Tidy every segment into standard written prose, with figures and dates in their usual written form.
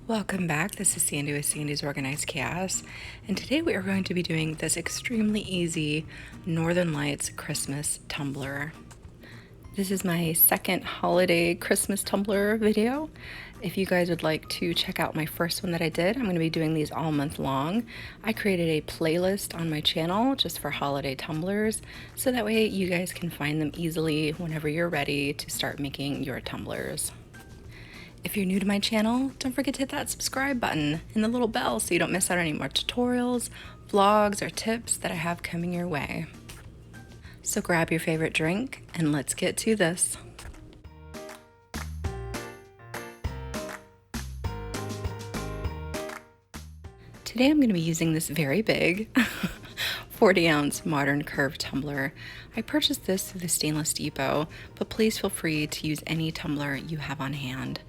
Welcome back. This is Sandy with Sandy's Organized Chaos, and today we are going to be doing this extremely easy Northern Lights Christmas tumbler. This is my second holiday Christmas tumbler video. If you guys would like to check out my first one that I did, I'm going to be doing these all month long. I created a playlist on my channel just for holiday tumblers, so that way you guys can find them easily whenever you're ready to start making your tumblers. If you're new to my channel, don't forget to hit that subscribe button and the little bell so you don't miss out on any more tutorials, vlogs, or tips that I have coming your way. So grab your favorite drink and let's get to this. Today I'm going to be using this very big 40-ounce modern curved tumbler. I purchased this through the Stainless Depot, but please feel free to use any tumbler you have on hand.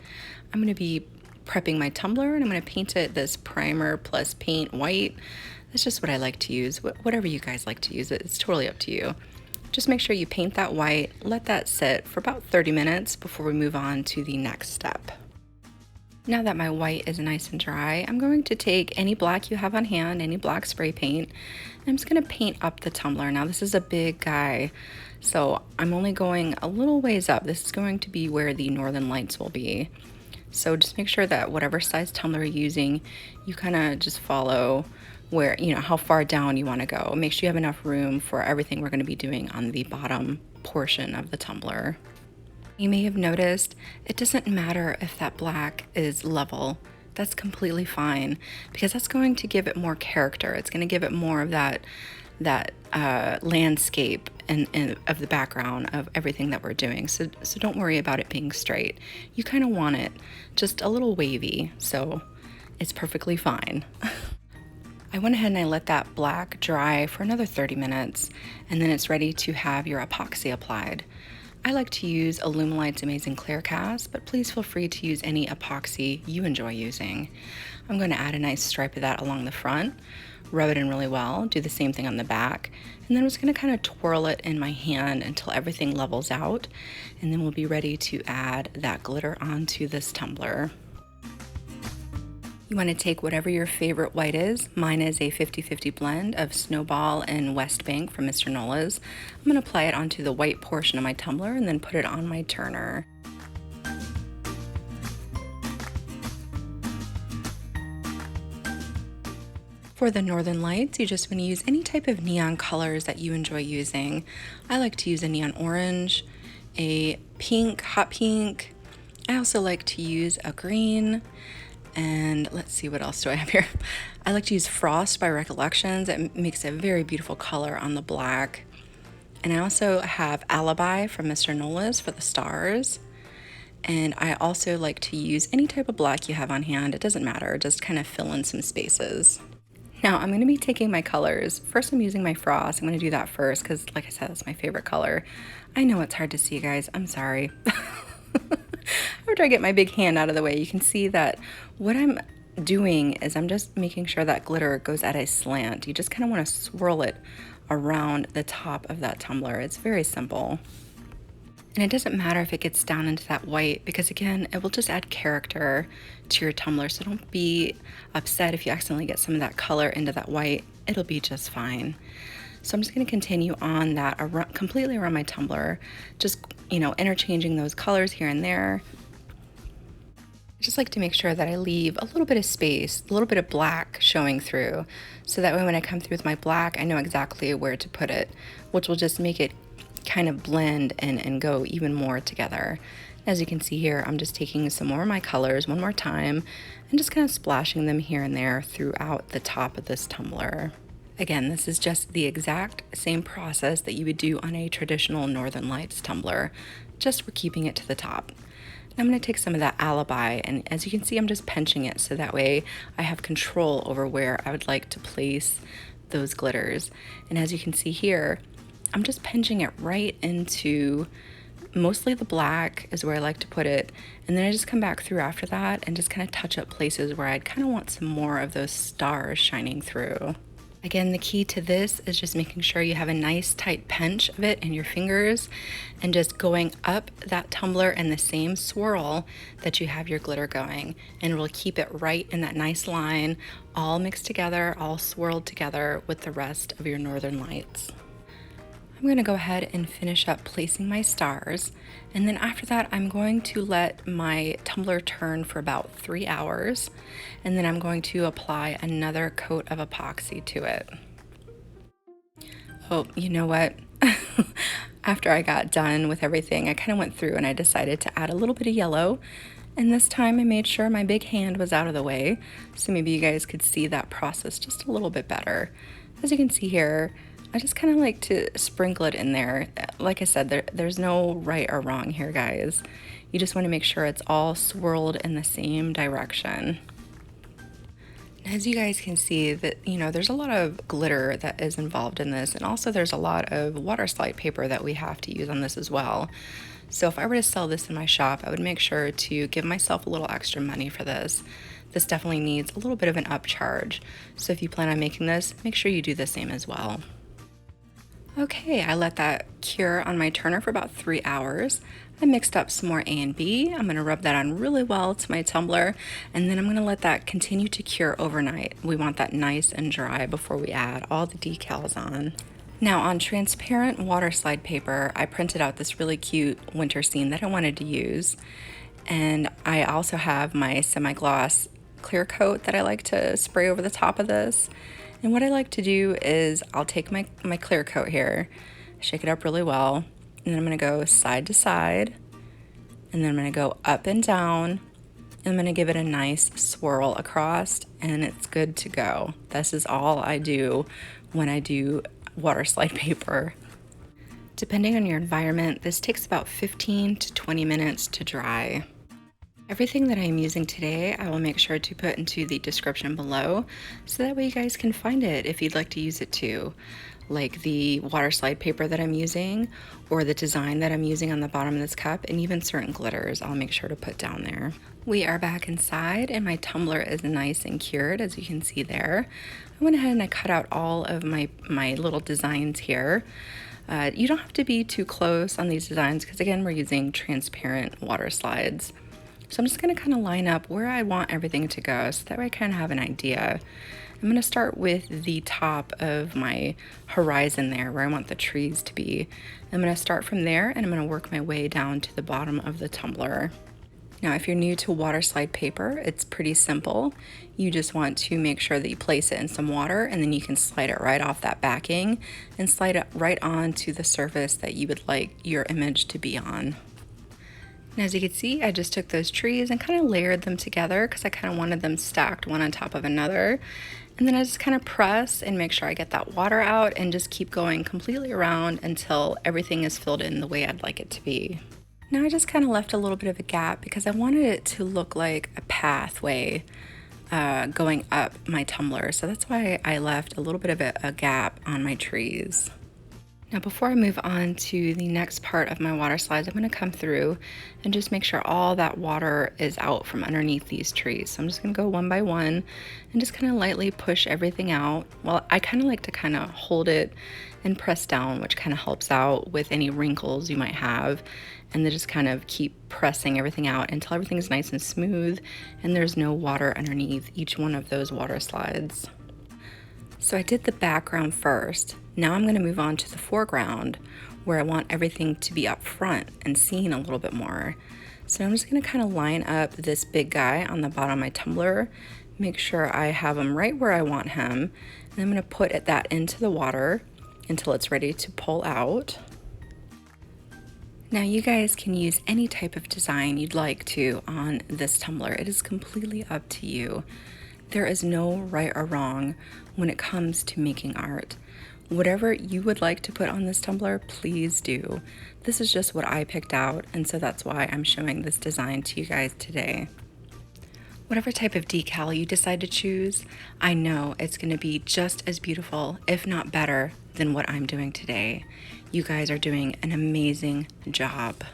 I'm going to be prepping my tumbler and I'm going to paint it this primer plus paint white. That's just what I like to use. Whatever you guys like to use, it's totally up to you. Just make sure you paint that white, let that sit for about 30 minutes before we move on to the next step. Now that my white is nice and dry, I'm going to take any black you have on hand, any black spray paint, and I'm just going to paint up the tumbler. Now this is a big guy, so I'm only going a little ways up. This is going to be where the Northern Lights will be. So just make sure that whatever size tumbler you're using, you kind of just follow where, how far down you want to go. Make sure you have enough room for everything we're going to be doing on the bottom portion of the tumbler. You may have noticed it doesn't matter if that black is level. That's completely fine because that's going to give it more character. It's going to give it more of that landscape and of the background of everything that we're doing. So don't worry about it being straight. You kind of want it just a little wavy, so it's perfectly fine. I went ahead and I let that black dry for another 30 minutes, and then it's ready to have your epoxy applied. I like to use Alumilite's Amazing Clear Cast, but please feel free to use any epoxy you enjoy using. I'm going to add a nice stripe of that along the front, rub it in really well, do the same thing on the back, and then I'm just going to kind of twirl it in my hand until everything levels out, and then we'll be ready to add that glitter onto this tumbler. You want to take whatever your favorite white is. Mine is a 50-50 blend of Snowball and West Bank from Mr. Nola's. I'm going to apply it onto the white portion of my tumbler and then put it on my turner. For the Northern Lights, you just want to use any type of neon colors that you enjoy using. I like to use a neon orange, a pink, hot pink. I also like to use a green. And let's see, what else do I have here? I like to use Frost by Recollections. It makes a very beautiful color on the black. And I also have Alibi from Mr. Nola's for the stars. And I also like to use any type of black you have on hand. It doesn't matter, just kind of fill in some spaces. Now I'm going to be taking my colors. First I'm using my Frost. I'm going to do that first because, like I said, that's my favorite color. I know it's hard to see, guys. I'm sorry. After I get my big hand out of the way, you can see that what I'm doing is I'm just making sure that glitter goes at a slant. You just kind of want to swirl it around the top of that tumbler. It's very simple. And it doesn't matter if it gets down into that white because, again, it will just add character to your tumbler. So don't be upset if you accidentally get some of that color into that white. It'll be just fine. So I'm just going to continue on that completely around my tumbler, just, interchanging those colors here and there. I just like to make sure that I leave a little bit of space, a little bit of black showing through, so that way when I come through with my black, I know exactly where to put it, which will just make it kind of blend and go even more together. As you can see here, I'm just taking some more of my colors one more time and just kind of splashing them here and there throughout the top of this tumbler. Again, this is just the exact same process that you would do on a traditional Northern Lights tumbler, just we're keeping it to the top. I'm going to take some of that Alibi, and as you can see, I'm just pinching it so that way I have control over where I would like to place those glitters. And as you can see here, I'm just pinching it right into mostly the black is where I like to put it, and then I just come back through after that and just kind of touch up places where I'd kind of want some more of those stars shining through. Again, the key to this is just making sure you have a nice tight pinch of it in your fingers and just going up that tumbler in the same swirl that you have your glitter going. And it will keep it right in that nice line, all mixed together, all swirled together with the rest of your Northern Lights. I'm going to go ahead and finish up placing my stars, and then after that I'm going to let my tumbler turn for about 3 hours, and then I'm going to apply another coat of epoxy to it. Oh, you know what? After I got done with everything, I kind of went through and I decided to add a little bit of yellow, and this time I made sure my big hand was out of the way, so maybe you guys could see that process just a little bit better. As you can see here, I just kind of like to sprinkle it in there. Like I said, there's no right or wrong here, guys. You just want to make sure it's all swirled in the same direction. As you guys can see, that there's a lot of glitter that is involved in this, and also there's a lot of water slide paper that we have to use on this as well. So if I were to sell this in my shop, I would make sure to give myself a little extra money for this. This definitely needs a little bit of an upcharge. So if you plan on making this, make sure you do the same as well. Okay, I let that cure on my turner for about 3 hours. I mixed up some more A and B. I'm going to rub that on really well to my tumbler, and then I'm going to let that continue to cure overnight. We want that nice and dry before we add all the decals on. Now on transparent water slide paper, I printed out this really cute winter scene that I wanted to use, and I also have my semi-gloss clear coat that I like to spray over the top of this. And what I like to do is I'll take my clear coat here, shake it up really well, and then I'm going to go side to side, and then I'm going to go up and down, and I'm going to give it a nice swirl across, and it's good to go. This is all I do when I do water slide paper. Depending on your environment, this takes about 15 to 20 minutes to dry. Everything that I'm using today, I will make sure to put into the description below, so that way you guys can find it if you'd like to use it too. Like the water slide paper that I'm using, or the design that I'm using on the bottom of this cup, and even certain glitters I'll make sure to put down there. We are back inside, and my tumbler is nice and cured, as you can see there. I went ahead and I cut out all of my little designs here. You don't have to be too close on these designs, because again, we're using transparent water slides. So I'm just going to kind of line up where I want everything to go, so that way I kind of have an idea. I'm going to start with the top of my horizon there, where I want the trees to be. I'm going to start from there, and I'm going to work my way down to the bottom of the tumbler. Now, if you're new to water slide paper, it's pretty simple. You just want to make sure that you place it in some water, and then you can slide it right off that backing and slide it right onto the surface that you would like your image to be on. And as you can see, I just took those trees and kind of layered them together, because I kind of wanted them stacked one on top of another. And then I just kind of press and make sure I get that water out, and just keep going completely around until everything is filled in the way I'd like it to be. Now I just kind of left a little bit of a gap, because I wanted it to look like a pathway going up my tumbler. So that's why I left a little bit of a gap on my trees. Now before I move on to the next part of my water slides, I'm going to come through and just make sure all that water is out from underneath these trees. So I'm just going to go one by one and just kind of lightly push everything out. Well, I kind of like to kind of hold it and press down, which kind of helps out with any wrinkles you might have. And then just kind of keep pressing everything out until everything's nice and smooth and there's no water underneath each one of those water slides. So I did the background first. Now I'm going to move on to the foreground, where I want everything to be up front and seen a little bit more. So I'm just going to kind of line up this big guy on the bottom of my tumbler, make sure I have him right where I want him, and I'm going to put that into the water until it's ready to pull out. Now you guys can use any type of design you'd like to on this tumbler. It is completely up to you. There is no right or wrong when it comes to making art. Whatever you would like to put on this tumbler, please do. This is just what I picked out, and so that's why I'm showing this design to you guys today. Whatever type of decal you decide to choose, I know it's going to be just as beautiful, if not better, than what I'm doing today. You guys are doing an amazing job.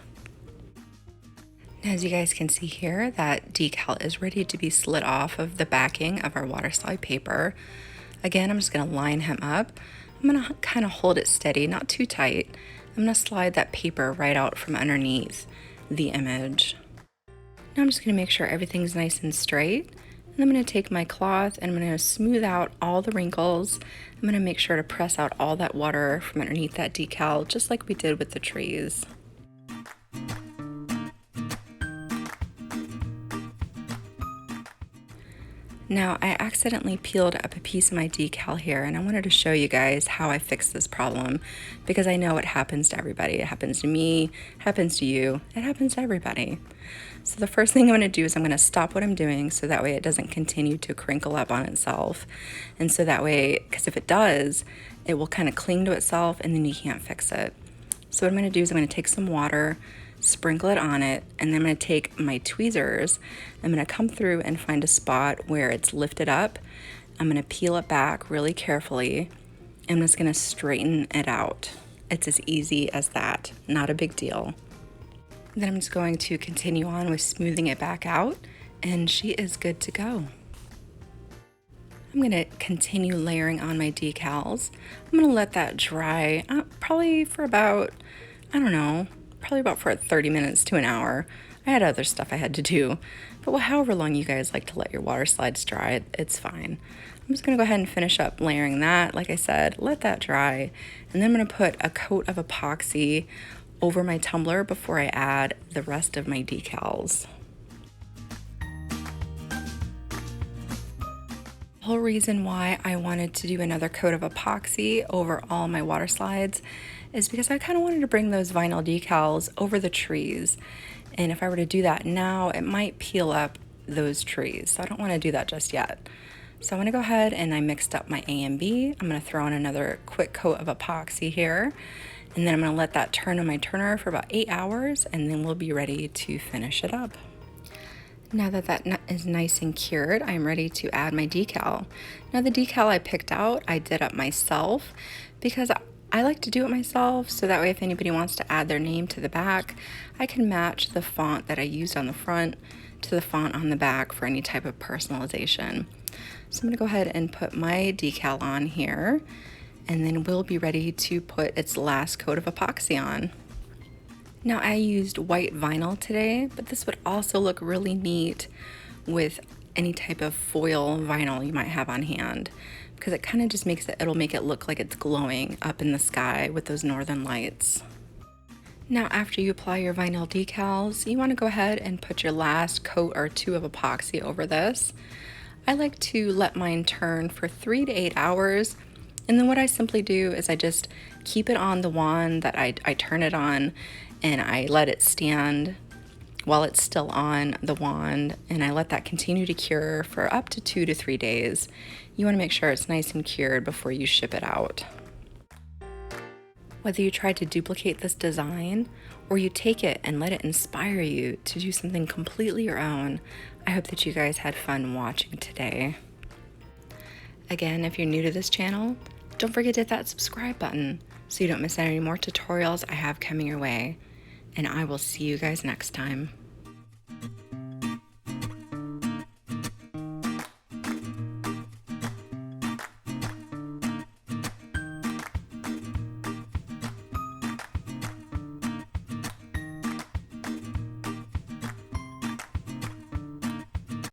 As you guys can see here, that decal is ready to be slid off of the backing of our water slide paper. Again, I'm just gonna line him up. I'm gonna kind of hold it steady, not too tight. I'm gonna slide that paper right out from underneath the image. Now I'm just gonna make sure everything's nice and straight. And I'm gonna take my cloth and I'm gonna smooth out all the wrinkles. I'm gonna make sure to press out all that water from underneath that decal, just like we did with the trees. Now, I accidentally peeled up a piece of my decal here, and I wanted to show you guys how I fixed this problem, because I know it happens to everybody. It happens to me, it happens to you, it happens to everybody. So the first thing I'm gonna do is I'm gonna stop what I'm doing so that way it doesn't continue to crinkle up on itself. And so that way, because if it does, it will kind of cling to itself and then you can't fix it. So what I'm gonna do is I'm gonna take some water, sprinkle it on it, and then I'm gonna take my tweezers. I'm gonna come through and find a spot where it's lifted up. I'm gonna peel it back really carefully. I'm just gonna straighten it out. It's as easy as that, not a big deal. Then I'm just going to continue on with smoothing it back out, and she is good to go. I'm gonna continue layering on my decals. I'm gonna let that dry probably for about, I don't know, probably about for 30 minutes to an hour. I had other stuff I had to do, but however long you guys like to let your water slides dry, it's fine. I'm just gonna go ahead and finish up layering that. Like I said, let that dry. And then I'm gonna put a coat of epoxy over my tumbler before I add the rest of my decals. The whole reason why I wanted to do another coat of epoxy over all my water slides is because I kind of wanted to bring those vinyl decals over the trees. And if I were to do that now, it might peel up those trees. So I don't want to do that just yet. So I'm going to go ahead and I mixed up my A and B. I'm going to throw in another quick coat of epoxy here. And then I'm going to let that turn on my turner for about 8 hours, and then we'll be ready to finish it up. Now that that is nice and cured, I'm ready to add my decal. Now the decal I picked out, I did up myself because I like to do it myself, so that way if anybody wants to add their name to the back, I can match the font that I used on the front to the font on the back for any type of personalization. So I'm going to go ahead and put my decal on here, and then we'll be ready to put its last coat of epoxy on. Now I used white vinyl today, but this would also look really neat with any type of foil vinyl you might have on hand, because it kind of just it'll make it look like it's glowing up in the sky with those northern lights. Now after you apply your vinyl decals, you want to go ahead and put your last coat or two of epoxy over this. I like to let mine turn for 3 to 8 hours. And then what I simply do is I just keep it on the wand that I turn it on, and I let it stand while it's still on the wand, and I let that continue to cure for up to 2 to 3 days. You want to make sure it's nice and cured before you ship it out. Whether you try to duplicate this design or you take it and let it inspire you to do something completely your own, I hope that you guys had fun watching today. Again, if you're new to this channel, don't forget to hit that subscribe button so you don't miss out any more tutorials I have coming your way. And I will see you guys next time.